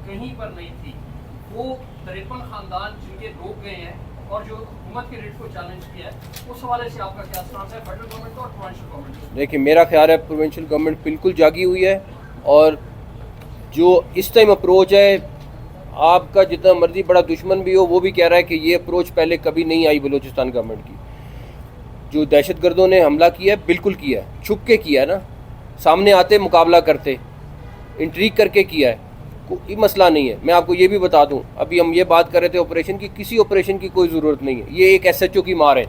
कहीं पर नहीं थी। वो 53 खानदान जिनके लोग गए हैं और जो हुकूमत के रेट को चैलेंज किया है, उस हवाले से आपका क्या स्टांस है फेडरल गवर्नमेंट और प्रोविंशियल गवर्नमेंट का? देखिए, मेरा ख्याल है प्रोविंशियल गवर्नमेंट बिल्कुल जागी हुई है, और जो इस टाइम अप्रोच है, आपका जितना मर्जी बड़ा दुश्मन भी हो वो भी कह रहा है कि ये अप्रोच पहले कभी नहीं आई बलूचिस्तान गवर्नमेंट की। जो दहशतगर्दों ने हमला किया है बिल्कुल किया है, छुप के किया है ना, सामने आते मुकाबला करते, इंट्रीग करके किया है, कोई मसला नहीं है। मैं आपको ये भी बता दूं, अभी हम ये बात कर रहे थे ऑपरेशन की, किसी ऑपरेशन की कोई ज़रूरत नहीं है। ये एक एसएचओ की मार है,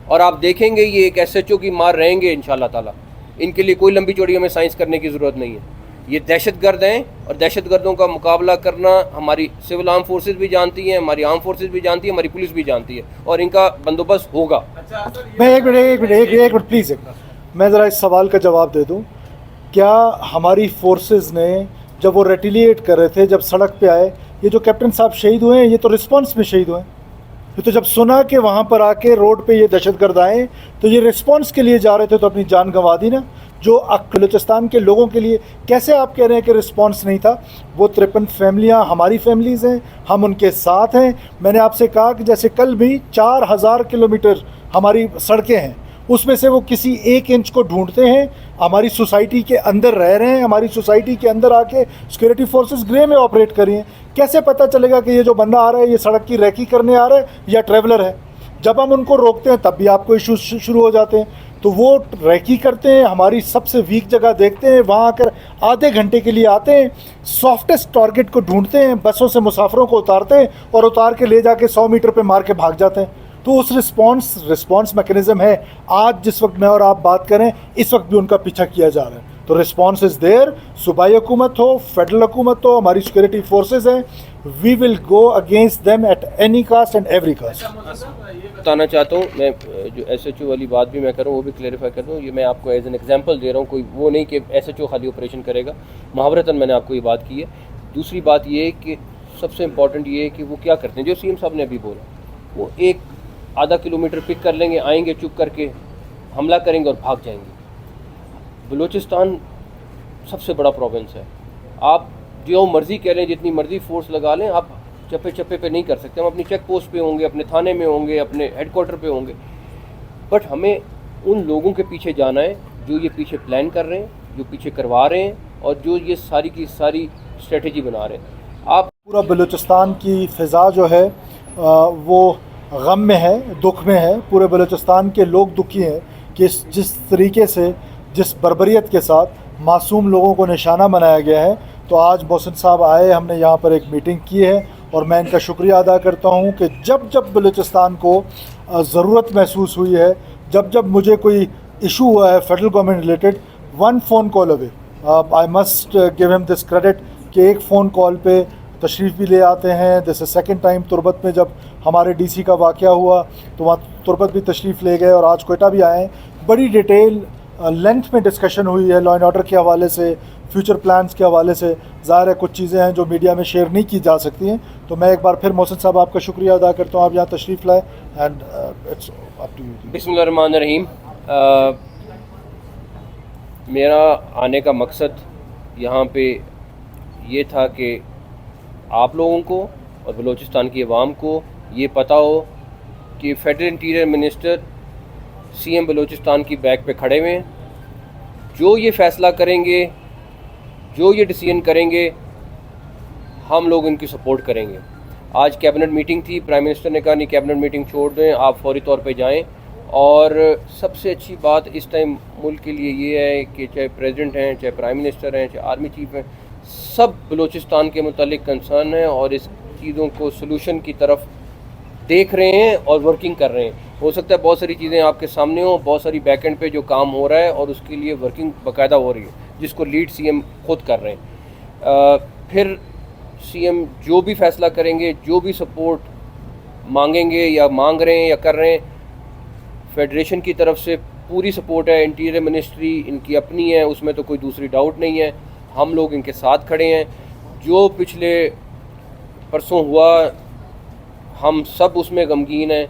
और आप देखेंगे ये एक एसएचओ की मार रहेंगे इंशाल्लाह ताला। इनके लिए कोई लंबी चौड़ी हमें साइंस करने की ज़रूरत नहीं है। ये दहशतगर्द हैं, और दहशतगर्दों का मुकाबला करना हमारी सिविल आर्म फोर्सेज भी जानती हैं, हमारी आर्म फोर्सेज भी जानती है, हमारी पुलिस भी जानती है, और इनका बंदोबस्त होगा। मैं एक मिनट प्लीज़, मैं ज़रा इस सवाल का जवाब दे दूं। क्या हमारी फोर्सेस ने जब वो रेटिलिएट कर रहे थे, जब सड़क पे आए, ये जो कैप्टन साहब शहीद हुए हैं, ये तो रिस्पांस में शहीद हुए हैं। ये तो जब सुना कि वहाँ पर आके रोड पे ये दहशतगर्द आए, तो ये रिस्पांस के लिए जा रहे थे, तो अपनी जान गंवा दी ना। जो बलूचिस्तान के लोगों के लिए कैसे आप कह रहे हैं कि रिस्पांस नहीं था? वो 53 फैमिलियाँ हमारी फैमिलीज़ हैं, हम उनके साथ हैं। मैंने आपसे कहा कि जैसे कल भी 4000 किलोमीटर हमारी सड़कें हैं, उसमें से वो किसी 1 इंच को ढूंढते हैं। हमारी सोसाइटी के अंदर रह रहे हैं, हमारी सोसाइटी के अंदर आके सिक्योरिटी फोर्सेस ग्रे में ऑपरेट कर रही हैं। कैसे पता चलेगा कि ये जो बंदा आ रहा है ये सड़क की रेकी करने आ रहा है या ट्रैवलर है? जब हम उनको रोकते हैं तब भी आपको इशूज शुरू हो जाते हैं। तो वो रेकी करते हैं, हमारी सबसे वीक जगह देखते हैं, वहाँ आकर आधे घंटे के लिए आते हैं, सॉफ्टेस्ट टारगेट को ढूंढते हैं, बसों से मुसाफिरों को उतारते हैं और उतार के ले जाके 100 मीटर पे मार के भाग जाते हैं। तो उस रिस्पॉन्स मैकेनिज्म है। आज जिस वक्त मैं और आप बात करें, इस वक्त भी उनका पीछा किया जा रहा है। तो रिस्पॉन्स इज़ देयर। सूबाई हुकूमत हो, फेडरल हुकूमत हो, हमारी सिक्योरिटी फोर्सेज हैं, we will go against them at any cost and every cost. बताना चाहता हूँ मैं, जो एसएचओ वाली बात भी मैं करूँ वो भी क्लेरिफाई कर दूँ। ये मैं आपको एज एन एग्जांपल दे रहा हूँ, कोई वो नहीं कि एसएचओ खाली ऑपरेशन करेगा। मुहावरतन मैंने आपको ये बात की है। दूसरी बात ये है कि सबसे इम्पॉर्टेंट ये है कि वो क्या करते हैं, जो सीएम साहब ने अभी बोला, वो एक आधा किलोमीटर पिक कर लेंगे, आएंगे चुप करके हमला करेंगे और भाग जाएंगे। बलूचिस्तान सबसे बड़ा प्रोविंस है, आप जो मर्ज़ी कह लें, जितनी मर्ज़ी फोर्स लगा लें, आप चप्पे चप्पे पे नहीं कर सकते। हम अपनी चेक पोस्ट पे होंगे, अपने थाने में होंगे, अपने हेडक्वार्टर पे होंगे, बट हमें उन लोगों के पीछे जाना है जो ये पीछे प्लान कर रहे हैं, जो पीछे करवा रहे हैं, और जो ये सारी की सारी स्ट्रेटजी बना रहे हैं। आप पूरा बलूचिस्तान की फ़िज़ा जो है वो गम में है, दुख में है। पूरे बलूचिस्तान के लोग दुखी हैं कि जिस तरीके से, जिस बर्बरियत के साथ मासूम लोगों को निशाना बनाया गया है। तो आज मोहसिन साहब आए, हमने यहाँ पर एक मीटिंग की है, और मैं इनका शुक्रिया अदा करता हूँ कि जब जब बलूचिस्तान को ज़रूरत महसूस हुई है, जब जब मुझे कोई इशू हुआ है federal government related, 1 phone call away, I must give him this credit कि एक फ़ोन कॉल पे तशरीफ़ भी ले आते हैं। जैसे सेकंड टाइम तुरबत में जब हमारे डीसी का वाक़या हुआ तो वहाँ तुरबत भी तशरीफ़ ले गए, और आज कोयटा भी आए हैं। बड़ी डिटेल लेंथ में डिस्कशन हुई है लॉ एंड ऑर्डर के हवाले से, फ्यूचर प्लान्स के हवाले से। ज़ाहिर है कुछ चीज़ें हैं जो मीडिया में शेयर नहीं की जा सकती हैं। तो मैं एक बार फिर मोहसिन साहब आपका शुक्रिया अदा करता हूँ, आप यहाँ तशरीफ़ लाए, and it's up to you. बिस्मिल्लाहिर्रहमानिर्रहीम। मेरा आने का मकसद यहाँ पे ये था कि आप लोगों को और बलूचिस्तान की आवाम को ये पता हो कि federal interior minister CM Balochistan की बैक पे खड़े हुए हैं। जो ये फ़ैसला करेंगे, जो ये डिसीजन करेंगे, हम लोग इनकी सपोर्ट करेंगे। आज कैबिनेट मीटिंग थी, प्राइम मिनिस्टर ने कहा नहीं कैबिनेट मीटिंग छोड़ दें, आप फौरी तौर पे जाएं। और सबसे अच्छी बात इस टाइम मुल्क के लिए ये है कि चाहे प्रेसिडेंट हैं, चाहे प्राइम मिनिस्टर हैं, चाहे आर्मी चीफ हैं, सब बलूचिस्तान के मुतालिक कंसर्न हैं और इस चीज़ों को सलूशन की तरफ देख रहे हैं और वर्किंग कर रहे हैं। हो सकता है बहुत सारी चीज़ें आपके सामने हो, बहुत सारी बैक एंड पे जो काम हो रहा है और उसके लिए वर्किंग बाकायदा हो रही है, जिसको लीड सीएम खुद कर रहे हैं। फिर सीएम जो भी फैसला करेंगे, जो भी सपोर्ट मांगेंगे या मांग रहे हैं या कर रहे हैं, फेडरेशन की तरफ से पूरी सपोर्ट है। इंटीरियर मिनिस्ट्री इनकी अपनी है, उसमें तो कोई दूसरी डाउट नहीं है। हम लोग इनके साथ खड़े हैं। जो पिछले परसों हुआ, हम सब उसमें गमगीन हैं।